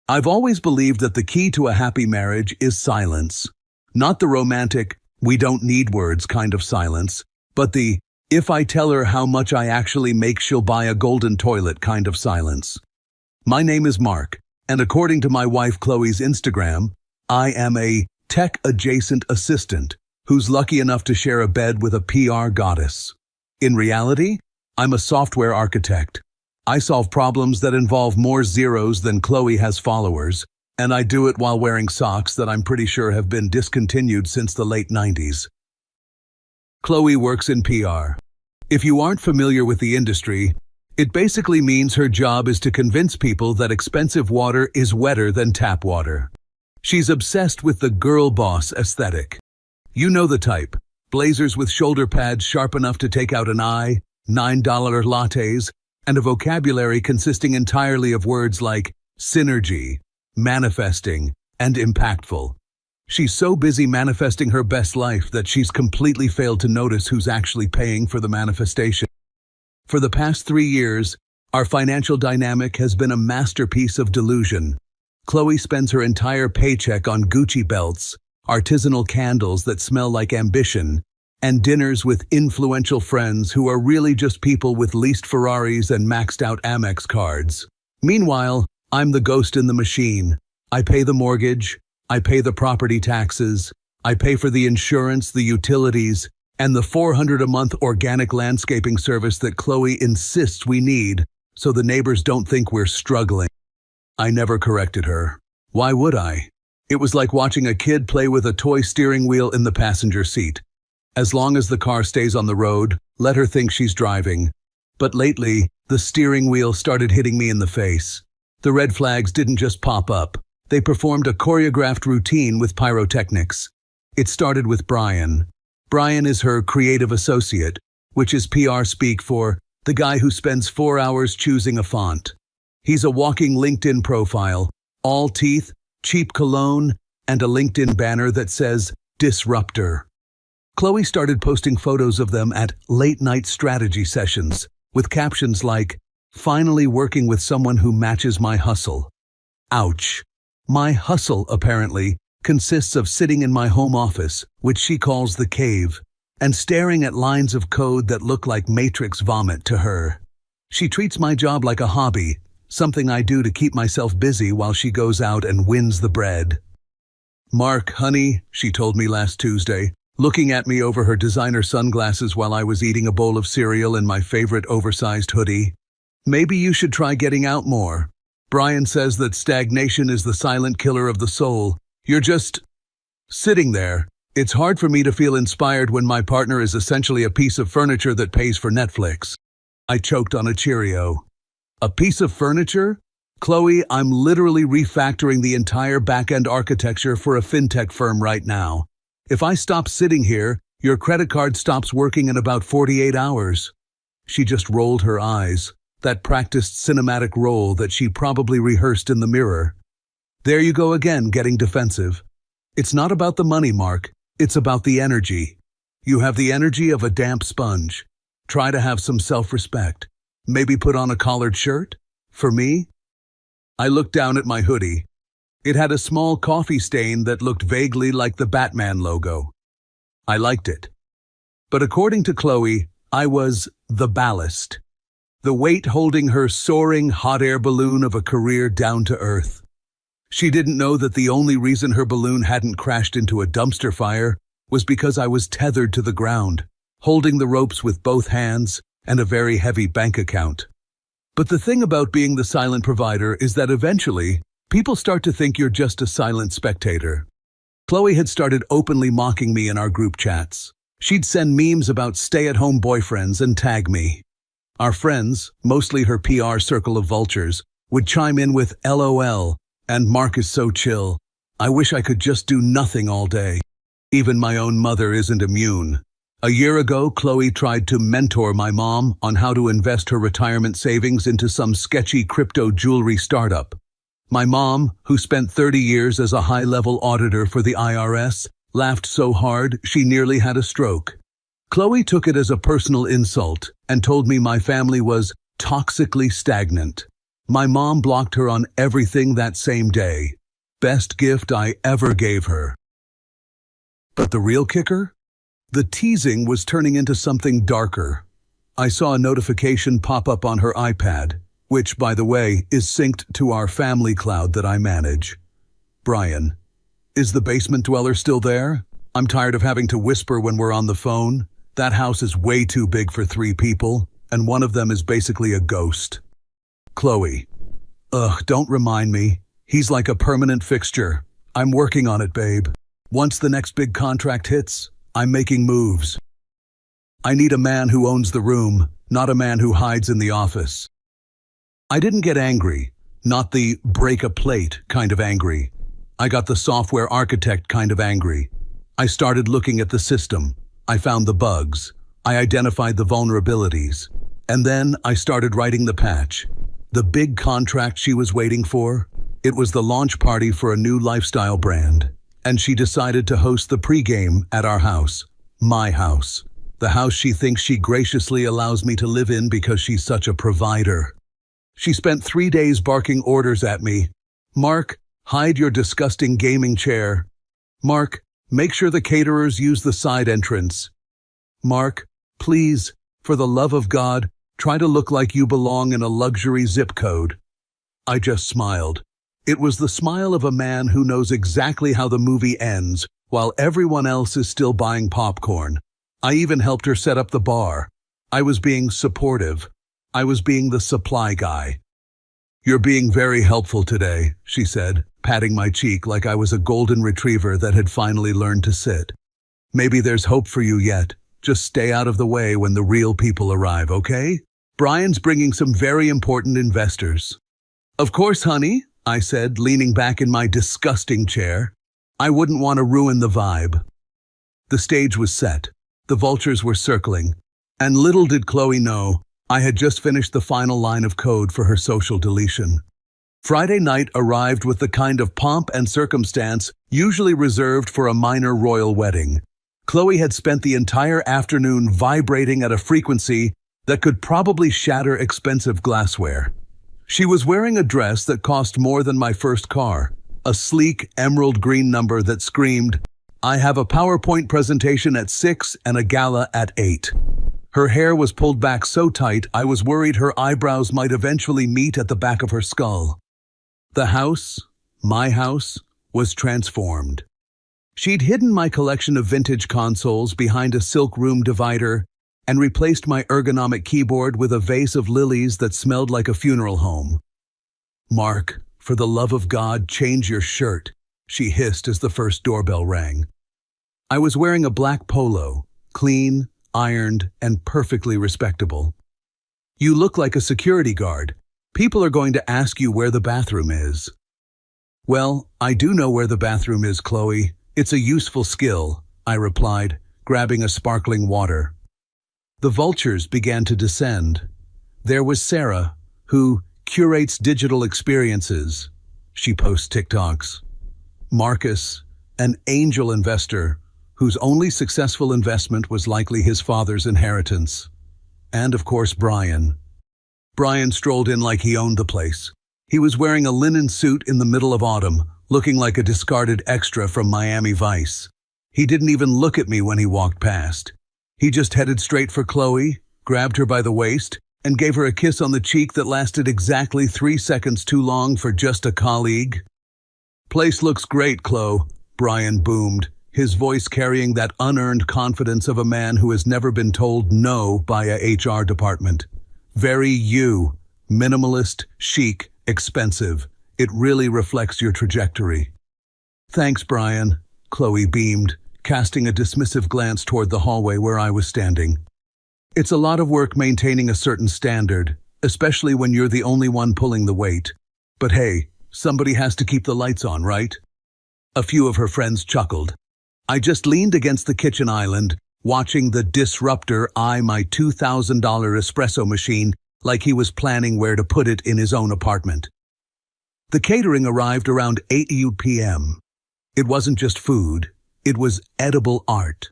I've always believed that the key to a happy marriage is silence. Not the romantic, we don't need words kind of silence, but the, if I tell her how much I actually make she'll buy a golden toilet kind of silence. My name is Mark, and according to my wife Chloe's Instagram, I am a tech-adjacent assistant who's lucky enough to share a bed with a PR goddess. In reality, I'm a software architect. I solve problems that involve more zeros than Chloe has followers, and I do it while wearing socks that I'm pretty sure have been discontinued since the late 90s. Chloe works in PR. If you aren't familiar with the industry, it basically means her job is to convince people that expensive water is wetter than tap water. She's obsessed with the girl boss aesthetic. You know the type. Blazers with shoulder pads sharp enough to take out an eye, $9 lattes, and a vocabulary consisting entirely of words like synergy, manifesting, and impactful. She's so busy manifesting her best life that she's completely failed to notice who's actually paying for the manifestation. For the past 3 years, our financial dynamic has been a masterpiece of delusion. Chloe spends her entire paycheck on Gucci belts, artisanal candles that smell like ambition, and dinners with influential friends who are really just people with leased Ferraris and maxed out Amex cards. Meanwhile, I'm the ghost in the machine. I pay the mortgage, I pay the property taxes, I pay for the insurance, the utilities, and the $400 a month organic landscaping service that Chloe insists we need so the neighbors don't think we're struggling. I never corrected her. Why would I? It was like watching a kid play with a toy steering wheel in the passenger seat. As long as the car stays on the road, let her think she's driving. But lately, the steering wheel started hitting me in the face. The red flags didn't just pop up. They performed a choreographed routine with pyrotechnics. It started with Brian. Brian is her creative associate, which is PR speak for the guy who spends 4 hours choosing a font. He's a walking LinkedIn profile, all teeth, cheap cologne, and a LinkedIn banner that says, Disruptor. Chloe started posting photos of them at late-night strategy sessions, with captions like, finally working with someone who matches my hustle. Ouch. My hustle, apparently, consists of sitting in my home office, which she calls the cave, and staring at lines of code that look like Matrix vomit to her. She treats my job like a hobby, something I do to keep myself busy while she goes out and wins the bread. Mark, honey, she told me last Tuesday, looking at me over her designer sunglasses while I was eating a bowl of cereal in my favorite oversized hoodie. Maybe you should try getting out more. Brian says that stagnation is the silent killer of the soul. You're just sitting there. It's hard for me to feel inspired when my partner is essentially a piece of furniture that pays for Netflix. I choked on a Cheerio. A piece of furniture? Chloe, I'm literally refactoring the entire back-end architecture for a fintech firm right now. If I stop sitting here, your credit card stops working in about 48 hours. She just rolled her eyes, that practiced cinematic roll that she probably rehearsed in the mirror. There you go again, getting defensive. It's not about the money, Mark. It's about the energy. You have the energy of a damp sponge. Try to have some self-respect. Maybe put on a collared shirt? For me? I looked down at my hoodie. It had a small coffee stain that looked vaguely like the Batman logo. I liked it. But according to Chloe, I was the ballast. The weight holding her soaring hot air balloon of a career down to earth. She didn't know that the only reason her balloon hadn't crashed into a dumpster fire was because I was tethered to the ground, holding the ropes with both hands and a very heavy bank account. But the thing about being the silent provider is that eventually, people start to think you're just a silent spectator. Chloe had started openly mocking me in our group chats. She'd send memes about stay-at-home boyfriends and tag me. Our friends, mostly her PR circle of vultures, would chime in with LOL, and Mark is so chill. I wish I could just do nothing all day. Even my own mother isn't immune. A year ago, Chloe tried to mentor my mom on how to invest her retirement savings into some sketchy crypto jewelry startup. My mom, who spent 30 years as a high-level auditor for the IRS, laughed so hard she nearly had a stroke. Chloe took it as a personal insult and told me my family was toxically stagnant. My mom blocked her on everything that same day. Best gift I ever gave her. But the real kicker? The teasing was turning into something darker. I saw a notification pop up on her iPad, which, by the way, is synced to our family cloud that I manage. Brian, is the basement dweller still there? I'm tired of having to whisper when we're on the phone. That house is way too big for 3 people, and one of them is basically a ghost. Chloe. Ugh, don't remind me. He's like a permanent fixture. I'm working on it, babe. Once the next big contract hits, I'm making moves. I need a man who owns the room, not a man who hides in the office. I didn't get angry, not the break a plate kind of angry. I got the software architect kind of angry. I started looking at the system. I found the bugs. I identified the vulnerabilities. And then I started writing the patch. The big contract she was waiting for? It was the launch party for a new lifestyle brand. And she decided to host the pregame at our house. My house. The house she thinks she graciously allows me to live in because she's such a provider. She spent 3 days barking orders at me. Mark, hide your disgusting gaming chair. Mark, make sure the caterers use the side entrance. Mark, please, for the love of God, try to look like you belong in a luxury zip code. I just smiled. It was the smile of a man who knows exactly how the movie ends, while everyone else is still buying popcorn. I even helped her set up the bar. I was being supportive. I was being the supply guy. You're being very helpful today, she said, patting my cheek like I was a golden retriever that had finally learned to sit. Maybe there's hope for you yet. Just stay out of the way when the real people arrive, okay? Brian's bringing some very important investors. Of course, honey, I said, leaning back in my disgusting chair. I wouldn't want to ruin the vibe. The stage was set. The vultures were circling. And little did Chloe know, I had just finished the final line of code for her social deletion. Friday night arrived with the kind of pomp and circumstance usually reserved for a minor royal wedding. Chloe had spent the entire afternoon vibrating at a frequency that could probably shatter expensive glassware. She was wearing a dress that cost more than my first car, a sleek emerald green number that screamed, I have a PowerPoint presentation at 6 and a gala at 8. Her hair was pulled back so tight I was worried her eyebrows might eventually meet at the back of her skull. The house, my house, was transformed. She'd hidden my collection of vintage consoles behind a silk room divider and replaced my ergonomic keyboard with a vase of lilies that smelled like a funeral home. Mark, for the love of God, change your shirt, she hissed as the first doorbell rang. I was wearing a black polo, clean, ironed, and perfectly respectable. You look like a security guard. People are going to ask you where the bathroom is. Well, I do know where the bathroom is, Chloe. It's a useful skill, I replied, grabbing a sparkling water. The vultures began to descend. There was Sarah, who curates digital experiences. She posts TikToks. Marcus, an angel investor, whose only successful investment was likely his father's inheritance. And of course, Brian. Brian strolled in like he owned the place. He was wearing a linen suit in the middle of autumn, looking like a discarded extra from Miami Vice. He didn't even look at me when he walked past. He just headed straight for Chloe, grabbed her by the waist, and gave her a kiss on the cheek that lasted exactly 3 seconds too long for just a colleague. Place looks great, Chloe, Brian boomed, his voice carrying that unearned confidence of a man who has never been told no by a HR department. Very you, minimalist, chic, expensive. It really reflects your trajectory. Thanks, Brian, Chloe beamed, casting a dismissive glance toward the hallway where I was standing. It's a lot of work maintaining a certain standard, especially when you're the only one pulling the weight. But hey, somebody has to keep the lights on, right? A few of her friends chuckled. I just leaned against the kitchen island, watching the disruptor eye my $2,000 espresso machine like he was planning where to put it in his own apartment. The catering arrived around 8 p.m. It wasn't just food, it was edible art.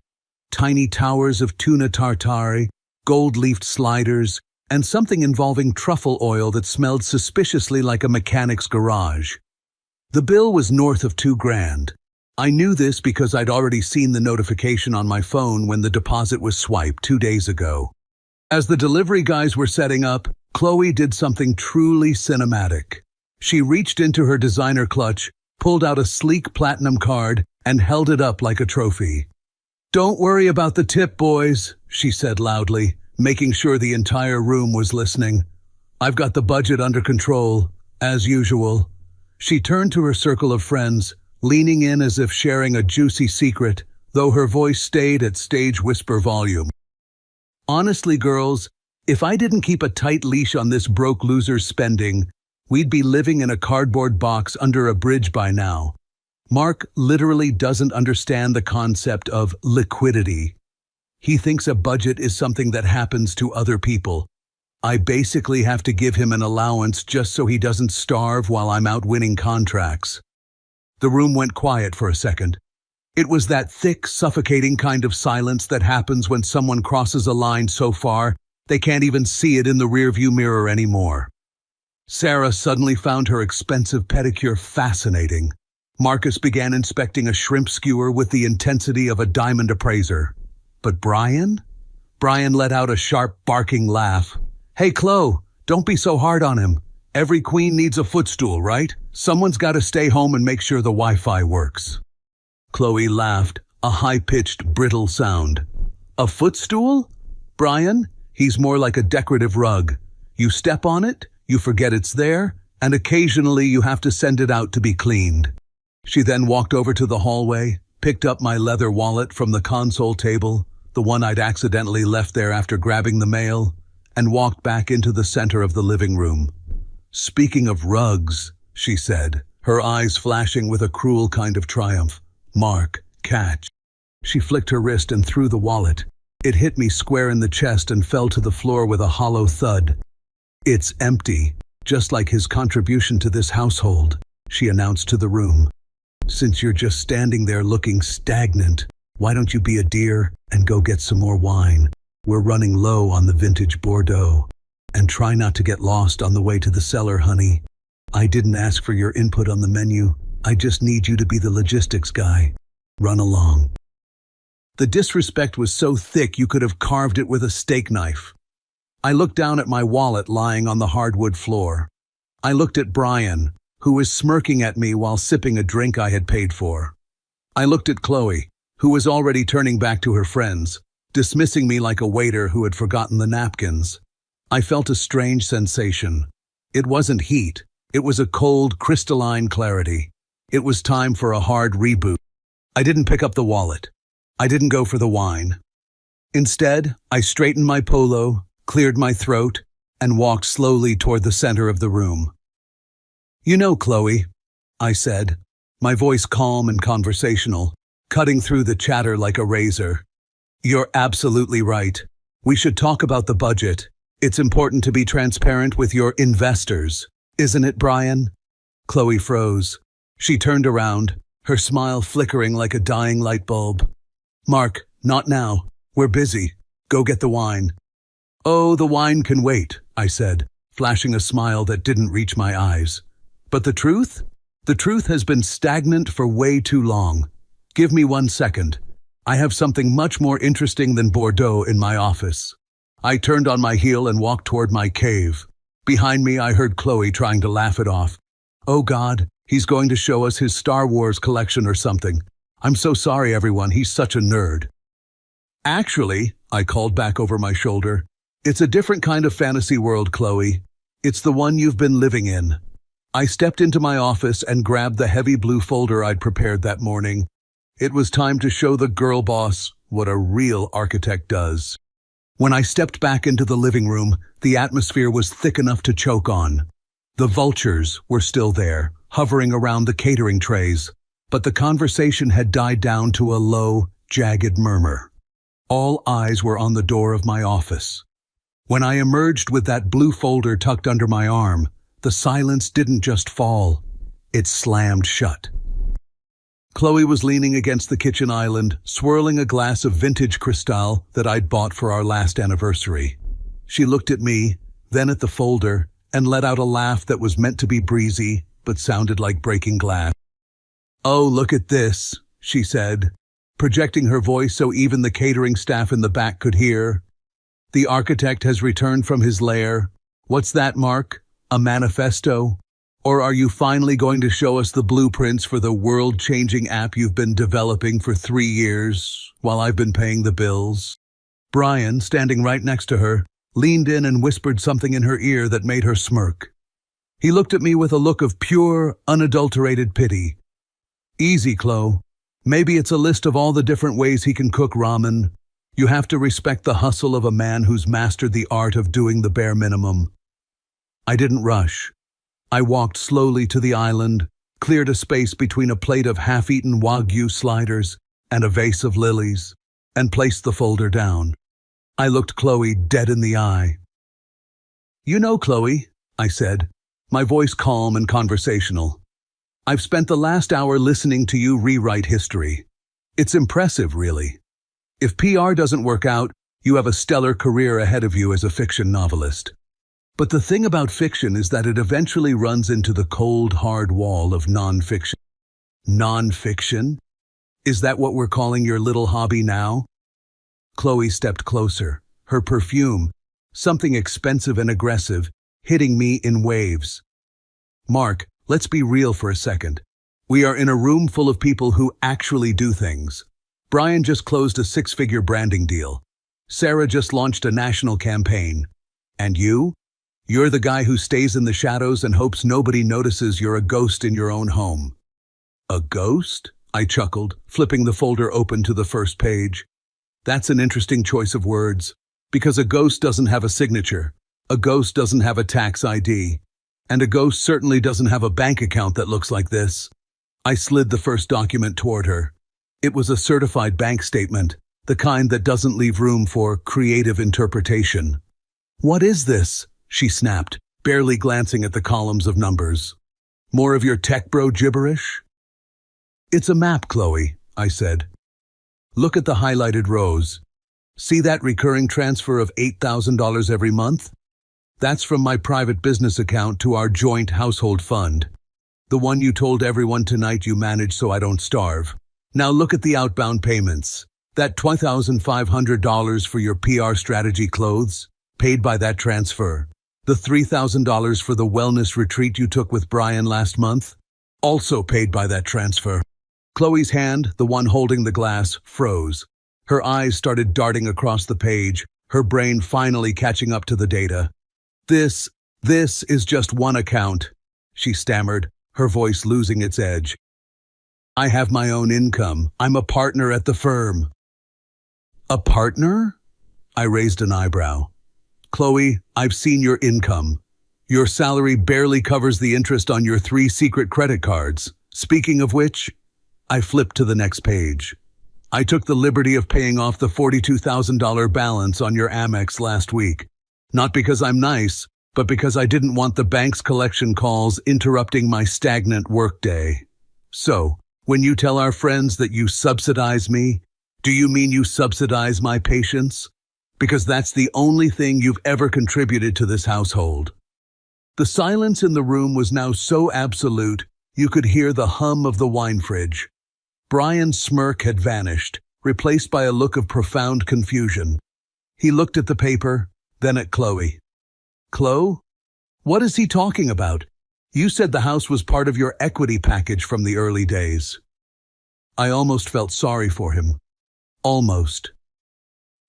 Tiny towers of tuna tartare, gold-leafed sliders, and something involving truffle oil that smelled suspiciously like a mechanic's garage. The bill was north of $2,000. I knew this because I'd already seen the notification on my phone when the deposit was swiped 2 days ago. As the delivery guys were setting up, Chloe did something truly cinematic. She reached into her designer clutch, pulled out a sleek platinum card, and held it up like a trophy. "Don't worry about the tip, boys," she said loudly, making sure the entire room was listening. "I've got the budget under control, as usual." She turned to her circle of friends, leaning in as if sharing a juicy secret, though her voice stayed at stage whisper volume. "Honestly, girls, if I didn't keep a tight leash on this broke loser's spending, we'd be living in a cardboard box under a bridge by now. Mark literally doesn't understand the concept of liquidity. He thinks a budget is something that happens to other people. I basically have to give him an allowance just so he doesn't starve while I'm out winning contracts." The room went quiet for a second. It was that thick, suffocating kind of silence that happens when someone crosses a line so far they can't even see it in the rearview mirror anymore. Sarah suddenly found her expensive pedicure fascinating. Marcus began inspecting a shrimp skewer with the intensity of a diamond appraiser. But Brian? Brian let out a sharp, barking laugh. "Hey, Chloe, don't be so hard on him. Every queen needs a footstool, right? Someone's got to stay home and make sure the Wi-Fi works." Chloe laughed, a high-pitched, brittle sound. "A footstool? Brian, he's more like a decorative rug. You step on it, you forget it's there, and occasionally you have to send it out to be cleaned." She then walked over to the hallway, picked up my leather wallet from the console table, the one I'd accidentally left there after grabbing the mail, and walked back into the center of the living room. "Speaking of rugs," she said, her eyes flashing with a cruel kind of triumph. "Mark, catch." She flicked her wrist and threw the wallet. It hit me square in the chest and fell to the floor with a hollow thud. "It's empty, just like his contribution to this household," she announced to the room. "Since you're just standing there looking stagnant, why don't you be a dear and go get some more wine? We're running low on the vintage Bordeaux. And try not to get lost on the way to the cellar, honey. I didn't ask for your input on the menu. I just need you to be the logistics guy. Run along." The disrespect was so thick you could have carved it with a steak knife. I looked down at my wallet lying on the hardwood floor. I looked at Brian, who was smirking at me while sipping a drink I had paid for. I looked at Chloe, who was already turning back to her friends, dismissing me like a waiter who had forgotten the napkins. I felt a strange sensation. It wasn't heat. It was a cold, crystalline clarity. It was time for a hard reboot. I didn't pick up the wallet. I didn't go for the wine. Instead, I straightened my polo, cleared my throat, and walked slowly toward the center of the room. "You know, Chloe," I said, my voice calm and conversational, cutting through the chatter like a razor. "You're absolutely right. We should talk about the budget. It's important to be transparent with your investors, isn't it, Brian?" Chloe froze. She turned around, her smile flickering like a dying light bulb. "Mark, not now. We're busy. Go get the wine." "Oh, the wine can wait," I said, flashing a smile that didn't reach my eyes. "But the truth? The truth has been stagnant for way too long. Give me 1 second. I have something much more interesting than Bordeaux in my office." I turned on my heel and walked toward my cave. Behind me, I heard Chloe trying to laugh it off. "Oh God, he's going to show us his Star Wars collection or something. I'm so sorry, everyone, he's such a nerd." "Actually," I called back over my shoulder, "it's a different kind of fantasy world, Chloe. It's the one you've been living in." I stepped into my office and grabbed the heavy blue folder I'd prepared that morning. It was time to show the girl boss what a real architect does. When I stepped back into the living room, the atmosphere was thick enough to choke on. The vultures were still there, hovering around the catering trays, but the conversation had died down to a low, jagged murmur. All eyes were on the door of my office. When I emerged with that blue folder tucked under my arm, the silence didn't just fall, it slammed shut. Chloe was leaning against the kitchen island, swirling a glass of vintage Cristal that I'd bought for our last anniversary. She looked at me, then at the folder, and let out a laugh that was meant to be breezy, but sounded like breaking glass. "Oh, look at this," she said, projecting her voice so even the catering staff in the back could hear. "The architect has returned from his lair. What's that, Mark? A manifesto? Or are you finally going to show us the blueprints for the world-changing app you've been developing for 3 years, while I've been paying the bills?" Brian, standing right next to her, leaned in and whispered something in her ear that made her smirk. He looked at me with a look of pure, unadulterated pity. "Easy, Chloe. Maybe it's a list of all the different ways he can cook ramen. You have to respect the hustle of a man who's mastered the art of doing the bare minimum." I didn't rush. I walked slowly to the island, cleared a space between a plate of half-eaten Wagyu sliders and a vase of lilies, and placed the folder down. I looked Chloe dead in the eye. "You know, Chloe," I said, my voice calm and conversational, "I've spent the last hour listening to you rewrite history. It's impressive, really. If PR doesn't work out, you have a stellar career ahead of you as a fiction novelist. But the thing about fiction is that it eventually runs into the cold, hard wall of non-fiction." "Non-fiction? Is that what we're calling your little hobby now?" Chloe stepped closer, her perfume, something expensive and aggressive, hitting me in waves. "Mark, let's be real for a second. We are in a room full of people who actually do things. Brian just closed a 6-figure branding deal. Sarah just launched a national campaign. And you? You're the guy who stays in the shadows and hopes nobody notices you're a ghost in your own home." "A ghost?" I chuckled, flipping the folder open to the first page. "That's an interesting choice of words, because a ghost doesn't have a signature, a ghost doesn't have a tax ID, and a ghost certainly doesn't have a bank account that looks like this." I slid the first document toward her. It was a certified bank statement, the kind that doesn't leave room for creative interpretation. "What is this?" she snapped, barely glancing at the columns of numbers. "More of your tech bro gibberish?" "It's a map, Chloe," I said. "Look at the highlighted rows. See that recurring transfer of $8,000 every month? That's from my private business account to our joint household fund. The one you told everyone tonight you manage so I don't starve. Now look at the outbound payments. That $2,500 for your PR strategy clothes, paid by that transfer. The $3,000 for the wellness retreat you took with Brian last month, also paid by that transfer." Chloe's hand, the one holding the glass, froze. Her eyes started darting across the page, her brain finally catching up to the data. This is just one account," she stammered, her voice losing its edge. "I have my own income. I'm a partner at the firm." "A partner?" I raised an eyebrow. "Chloe, I've seen your income. Your salary barely covers the interest on your 3 secret credit cards. Speaking of which," I flipped to the next page. "I took the liberty of paying off the $42,000 balance on your Amex last week. Not because I'm nice, but because I didn't want the bank's collection calls interrupting my stagnant workday. So, when you tell our friends that you subsidize me, do you mean you subsidize my patience? Because that's the only thing you've ever contributed to this household." The silence in the room was now so absolute, you could hear the hum of the wine fridge. Brian's smirk had vanished, replaced by a look of profound confusion. He looked at the paper, then at Chloe. "Chloe? What is he talking about? You said the house was part of your equity package from the early days." I almost felt sorry for him. Almost.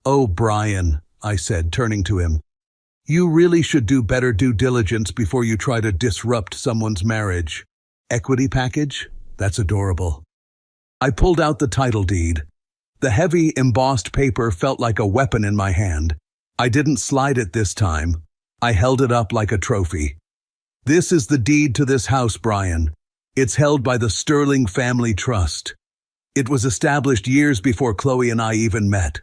"Oh, Brian," I said, turning to him. "You really should do better due diligence before you try to disrupt someone's marriage. Equity package? That's adorable." I pulled out the title deed. The heavy, embossed paper felt like a weapon in my hand. I didn't slide it this time. I held it up like a trophy. "This is the deed to this house, Brian. It's held by the Sterling Family Trust. It was established years before Chloe and I even met.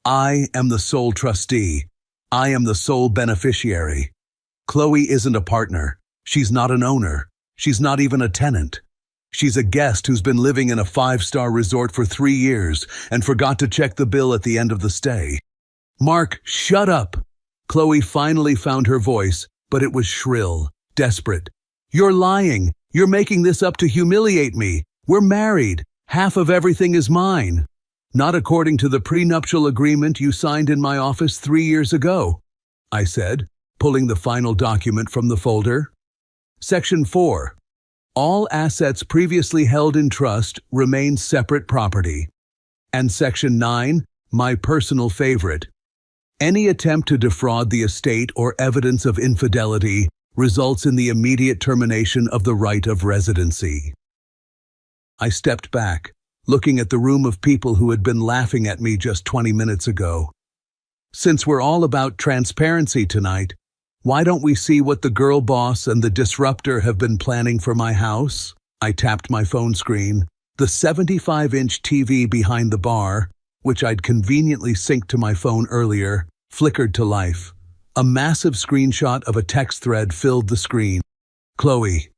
I am the sole trustee. I am the sole beneficiary. Chloe isn't a partner. She's not an owner. She's not even a tenant. She's a guest who's been living in a 5-star resort for 3 years and forgot to check the bill at the end of the stay." "Mark, shut up!" Chloe finally found her voice, but it was shrill, desperate. "You're lying. You're making this up to humiliate me. We're married. Half of everything is mine. Not according to the prenuptial agreement you signed in my office 3 years ago," I said, pulling the final document from the folder. Section 4. All assets previously held in trust remain separate property. And Section 9, my personal favorite. Any attempt to defraud the estate or evidence of infidelity results in the immediate termination of the right of residency. I stepped back, looking at the room of people who had been laughing at me just 20 minutes ago. Since we're all about transparency tonight, why don't we see what the girl boss and the disruptor have been planning for my house? I tapped my phone screen. The 75-inch TV behind the bar, which I'd conveniently synced to my phone earlier, flickered to life. A massive screenshot of a text thread filled the screen. "Chloe,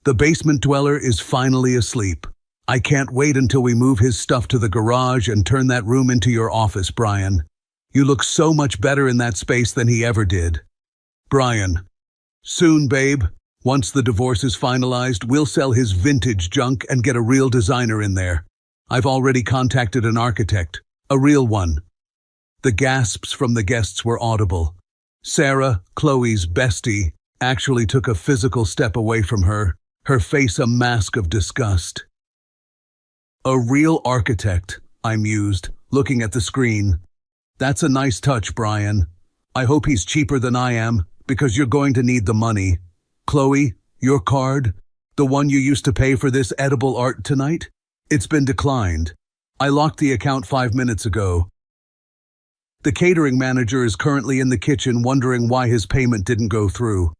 the basement dweller is finally asleep. I can't wait until we move his stuff to the garage and turn that room into your office, Brian. You look so much better in that space than he ever did. Brian, soon, babe. Once the divorce is finalized, we'll sell his vintage junk and get a real designer in there. I've already contacted an architect, a real one." The gasps from the guests were audible. Sarah, Chloe's bestie, actually took a physical step away from her, her face a mask of disgust. "A real architect," I mused, looking at the screen. "That's a nice touch, Brian. I hope he's cheaper than I am, because you're going to need the money. Chloe, your card, the one you used to pay for this edible art tonight, it's been declined. I locked the account 5 minutes ago. The catering manager is currently in the kitchen wondering why his payment didn't go through.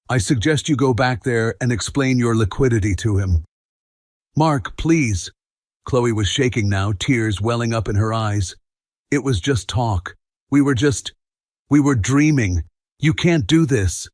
I suggest you go back there and explain your liquidity to him." "Mark, please." Chloe was shaking now, tears welling up in her eyes. "It was just talk. We were dreaming. You can't do this."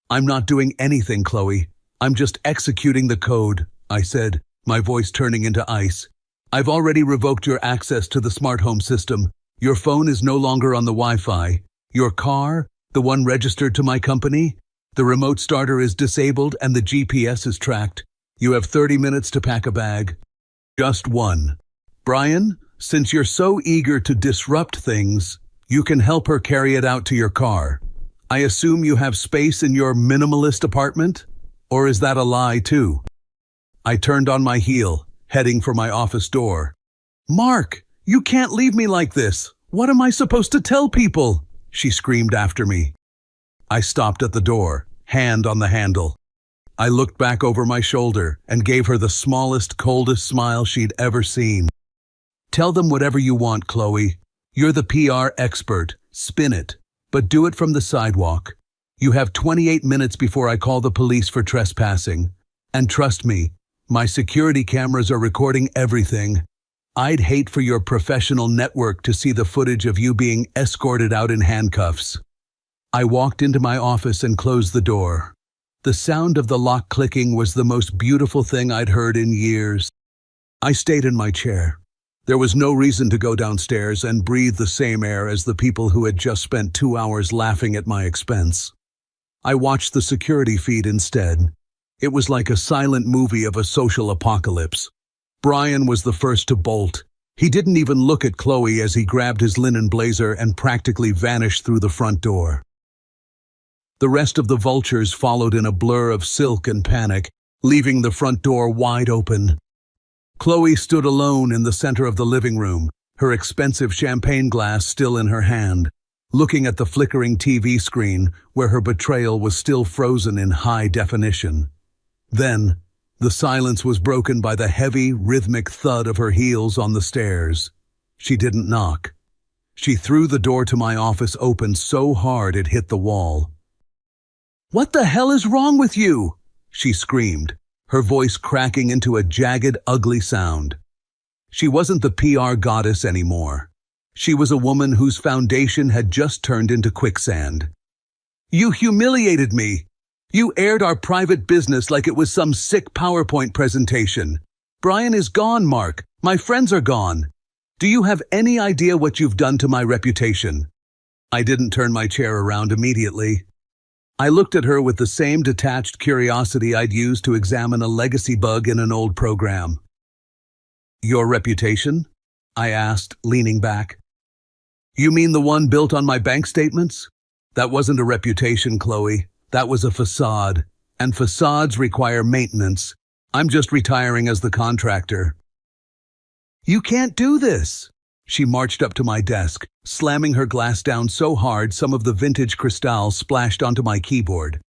"I'm not doing anything, Chloe. I'm just executing the code," I said, my voice turning into ice. "I've already revoked your access to the smart home system. Your phone is no longer on the Wi-Fi. Your car, the one registered to my company, the remote starter is disabled and the GPS is tracked. You have 30 minutes to pack a bag." "Just one. Brian, since you're so eager to disrupt things, you can help her carry it out to your car. I assume you have space in your minimalist apartment? Or is that a lie too?" I turned on my heel, heading for my office door. "Mark, you can't leave me like this. What am I supposed to tell people?" she screamed after me. I stopped at the door, hand on the handle. I looked back over my shoulder and gave her the smallest, coldest smile she'd ever seen. "Tell them whatever you want, Chloe. You're the PR expert. Spin it. But do it from the sidewalk. You have 28 minutes before I call the police for trespassing. And trust me, my security cameras are recording everything. I'd hate for your professional network to see the footage of you being escorted out in handcuffs." I walked into my office and closed the door. The sound of the lock clicking was the most beautiful thing I'd heard in years. I stayed in my chair. There was no reason to go downstairs and breathe the same air as the people who had just spent 2 hours laughing at my expense. I watched the security feed instead. It was like a silent movie of a social apocalypse. Brian was the first to bolt. He didn't even look at Chloe as he grabbed his linen blazer and practically vanished through the front door. The rest of the vultures followed in a blur of silk and panic, leaving the front door wide open. Chloe stood alone in the center of the living room, her expensive champagne glass still in her hand, looking at the flickering TV screen where her betrayal was still frozen in high definition. Then, the silence was broken by the heavy, rhythmic thud of her heels on the stairs. She didn't knock. She threw the door to my office open so hard it hit the wall. "What the hell is wrong with you?" she screamed, her voice cracking into a jagged, ugly sound. She wasn't the PR goddess anymore. She was a woman whose foundation had just turned into quicksand. "You humiliated me. You aired our private business like it was some sick PowerPoint presentation. Brian is gone, Mark. My friends are gone. Do you have any idea what you've done to my reputation?" I didn't turn my chair around immediately. I looked at her with the same detached curiosity I'd use to examine a legacy bug in an old program. Your reputation? I asked, leaning back. You mean the one built on my bank statements? That wasn't a reputation, Chloe. That was a facade. And facades require maintenance. I'm just retiring as the contractor. You can't do this. She marched up to my desk, slamming her glass down so hard some of the vintage crystal splashed onto my keyboard.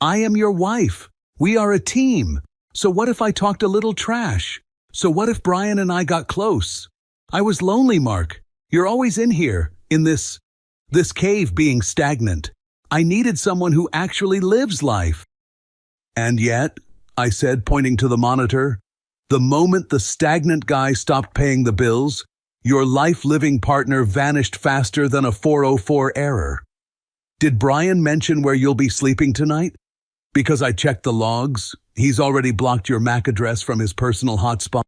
I am your wife. We are a team. So what if I talked a little trash? So what if Brian and I got close? I was lonely, Mark. You're always in here, in this cave being stagnant. I needed someone who actually lives life. And yet, I said, pointing to the monitor, the moment the stagnant guy stopped paying the bills, your life-living partner vanished faster than a 404 error. Did Brian mention where you'll be sleeping tonight? Because I checked the logs, he's already blocked your MAC address from his personal hotspot.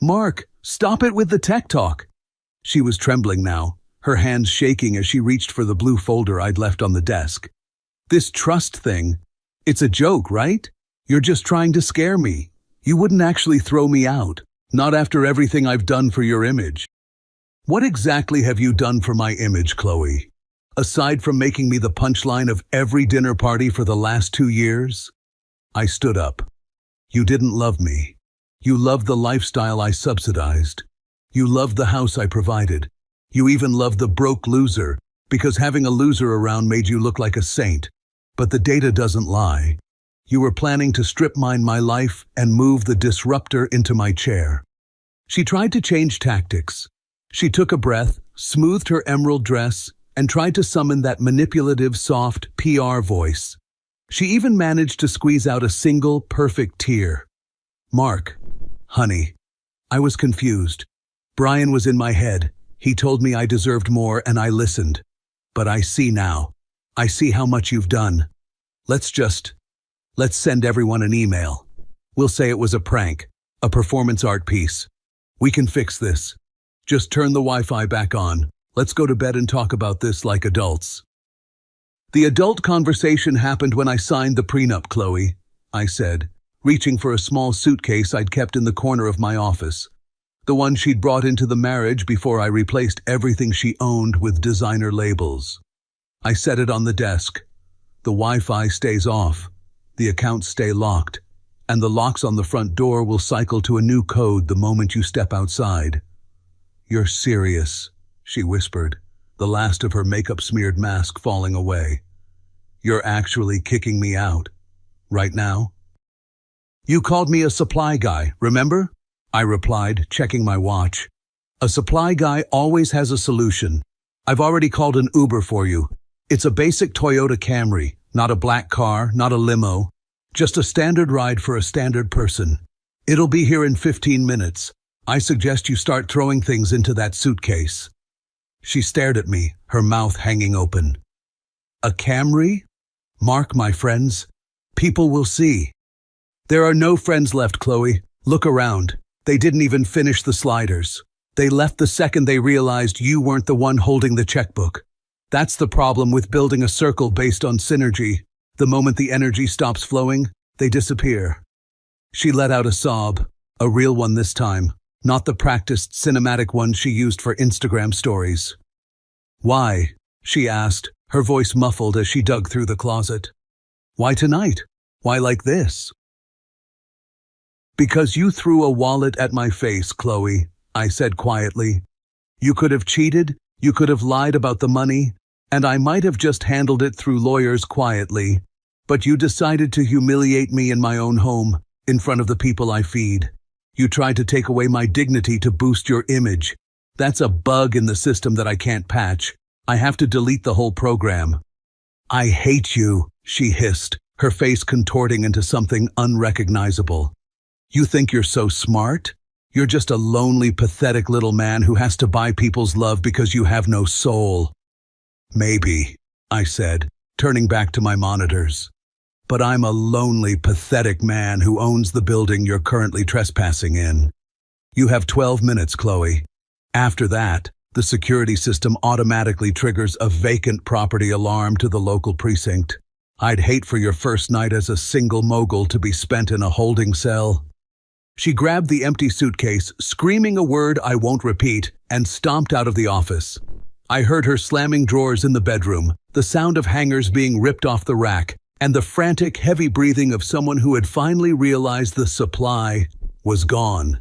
Mark, stop it with the tech talk. She was trembling now, her hands shaking as she reached for the blue folder I'd left on the desk. This trust thing, it's a joke, right? You're just trying to scare me. You wouldn't actually throw me out, not after everything I've done for your image. What exactly have you done for my image, Chloe? Aside from making me the punchline of every dinner party for the last 2 years? I stood up. You didn't love me. You loved the lifestyle I subsidized. You loved the house I provided. You even loved the broke loser, because having a loser around made you look like a saint. But the data doesn't lie. You were planning to strip mine my life and move the disruptor into my chair. She tried to change tactics. She took a breath, smoothed her emerald dress, and tried to summon that manipulative, soft PR voice. She even managed to squeeze out a single, perfect tear. Mark, honey, I was confused. Brian was in my head. He told me I deserved more, and I listened. But I see now. I see how much you've done. Let's send everyone an email. We'll say it was a prank, a performance art piece. We can fix this. Just turn the Wi-Fi back on. Let's go to bed and talk about this like adults. The adult conversation happened when I signed the prenup, Chloe, I said, reaching for a small suitcase I'd kept in the corner of my office. The one she'd brought into the marriage before I replaced everything she owned with designer labels. I set it on the desk. The Wi-Fi stays off. The accounts stay locked. And the locks on the front door will cycle to a new code the moment you step outside. You're serious, she whispered, the last of her makeup-smeared mask falling away. You're actually kicking me out. Right now? You called me a supply guy, remember? I replied, checking my watch. A supply guy always has a solution. I've already called an Uber for you. It's a basic Toyota Camry, not a black car, not a limo. Just a standard ride for a standard person. It'll be here in 15 minutes. I suggest you start throwing things into that suitcase. She stared at me, her mouth hanging open. A Camry? Mark, my friends. People will see. There are no friends left, Chloe. Look around. They didn't even finish the sliders. They left the second they realized you weren't the one holding the checkbook. That's the problem with building a circle based on synergy. The moment the energy stops flowing, they disappear. She let out a sob, a real one this time, not the practiced cinematic one she used for Instagram stories. Why? She asked, her voice muffled as she dug through the closet. Why tonight? Why like this? Because you threw a wallet at my face, Chloe, I said quietly. You could have cheated, you could have lied about the money, and I might have just handled it through lawyers quietly. But you decided to humiliate me in my own home, in front of the people I feed. You tried to take away my dignity to boost your image. That's a bug in the system that I can't patch. I have to delete the whole program. I hate you, she hissed, her face contorting into something unrecognizable. You think you're so smart? You're just a lonely, pathetic little man who has to buy people's love because you have no soul. Maybe, I said, turning back to my monitors. But I'm a lonely, pathetic man who owns the building you're currently trespassing in. You have 12 minutes, Chloe. After that, the security system automatically triggers a vacant property alarm to the local precinct. I'd hate for your first night as a single mogul to be spent in a holding cell. She grabbed the empty suitcase, screaming a word I won't repeat, and stomped out of the office. I heard her slamming drawers in the bedroom, the sound of hangers being ripped off the rack, and the frantic, heavy breathing of someone who had finally realized the supply was gone.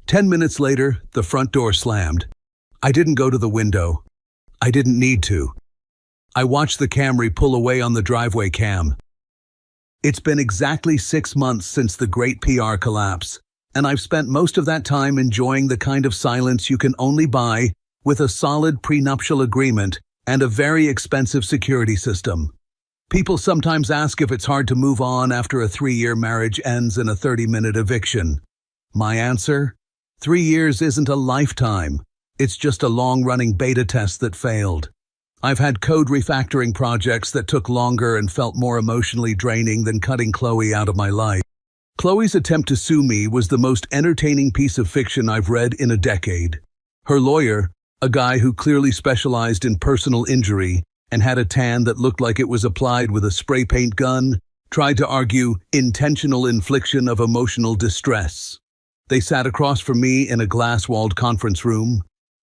10 minutes later, the front door slammed. I didn't go to the window. I didn't need to. I watched the Camry pull away on the driveway cam. It's been exactly 6 months since the great PR collapse, and I've spent most of that time enjoying the kind of silence you can only buy with a solid prenuptial agreement and a very expensive security system. People sometimes ask if it's hard to move on after a 3-year marriage ends in a 30-minute eviction. My answer? 3 years isn't a lifetime. It's just a long-running beta test that failed. I've had code refactoring projects that took longer and felt more emotionally draining than cutting Chloe out of my life. Chloe's attempt to sue me was the most entertaining piece of fiction I've read in a decade. Her lawyer, a guy who clearly specialized in personal injury and had a tan that looked like it was applied with a spray paint gun, tried to argue intentional infliction of emotional distress. They sat across from me in a glass-walled conference room.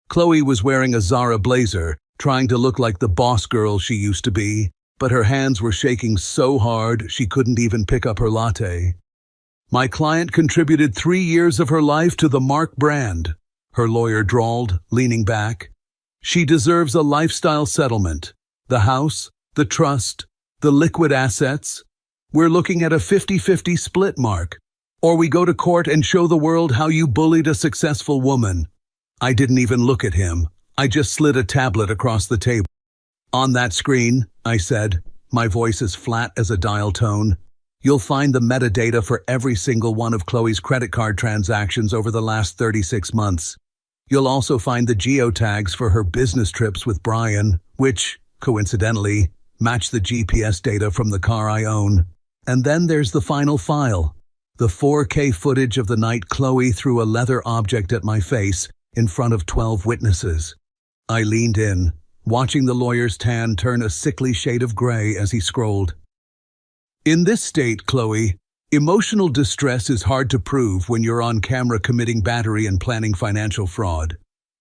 Chloe was wearing a Zara blazer, trying to look like the boss girl she used to be, but her hands were shaking so hard she couldn't even pick up her latte. My client contributed 3 years of her life to the Mark brand, her lawyer drawled, leaning back. She deserves a lifestyle settlement. The house, the trust, the liquid assets. We're looking at a 50-50 split, Mark. Or we go to court and show the world how you bullied a successful woman. I didn't even look at him. I just slid a tablet across the table. On that screen, I said, my voice as flat as a dial tone, you'll find the metadata for every single one of Chloe's credit card transactions over the last 36 months. You'll also find the geotags for her business trips with Brian, which, coincidentally, match the GPS data from the car I own. And then there's the final file, the 4K footage of the night Chloe threw a leather object at my face in front of 12 witnesses. I leaned in, watching the lawyer's tan turn a sickly shade of gray as he scrolled. In this state, Chloe, emotional distress is hard to prove when you're on camera committing battery and planning financial fraud.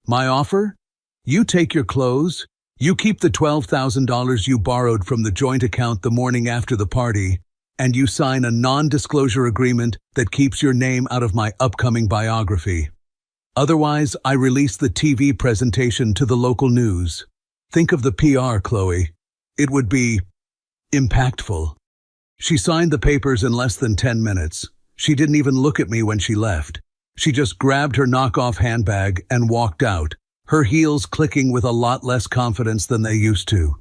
My offer? You take your clothes, you keep the $12,000 you borrowed from the joint account the morning after the party, and you sign a non-disclosure agreement that keeps your name out of my upcoming biography. Otherwise, I release the TV presentation to the local news. Think of the PR, Chloe. It would be impactful. She signed the papers in less than 10 minutes. She didn't even look at me when she left. She just grabbed her knockoff handbag and walked out, her heels clicking with a lot less confidence than they used to.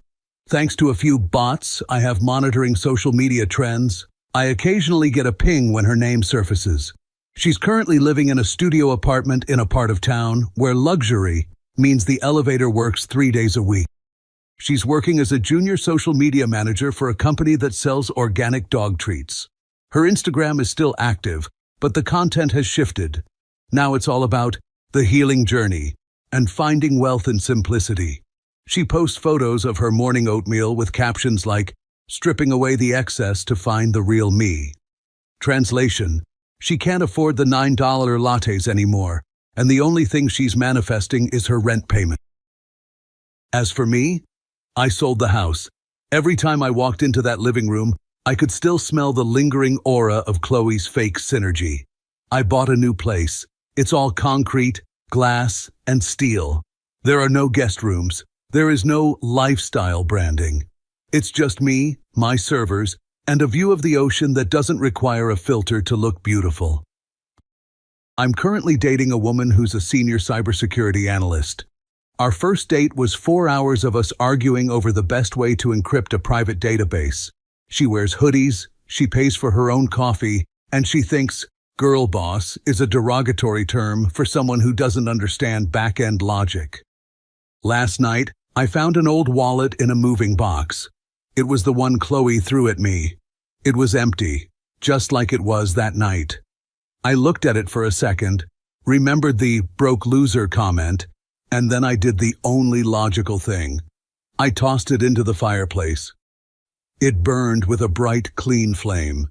Thanks to a few bots I have monitoring social media trends, I occasionally get a ping when her name surfaces. She's currently living in a studio apartment in a part of town where luxury means the elevator works 3 days a week. She's working as a junior social media manager for a company that sells organic dog treats. Her Instagram is still active, but the content has shifted. Now it's all about the healing journey and finding wealth in simplicity. She posts photos of her morning oatmeal with captions like, stripping away the excess to find the real me. Translation: she can't afford the $9 lattes anymore, and the only thing she's manifesting is her rent payment. As for me, I sold the house. Every time I walked into that living room, I could still smell the lingering aura of Chloe's fake synergy. I bought a new place. It's all concrete, glass, and steel. There are no guest rooms. There is no lifestyle branding. It's just me, my servers, and a view of the ocean that doesn't require a filter to look beautiful. I'm currently dating a woman who's a senior cybersecurity analyst. Our first date was 4 hours of us arguing over the best way to encrypt a private database. She wears hoodies, she pays for her own coffee, and she thinks girl boss is a derogatory term for someone who doesn't understand back-end logic. Last night, I found an old wallet in a moving box. It was the one Chloe threw at me. It was empty, just like it was that night. I looked at it for a second, remembered the broke loser comment, And then I did the only logical thing. I tossed it into the fireplace. It burned with a bright, clean flame.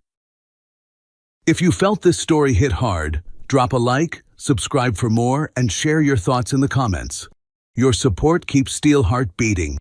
If you felt this story hit hard, drop a like, subscribe for more, and share your thoughts in the comments. Your support keeps Steelheart beating.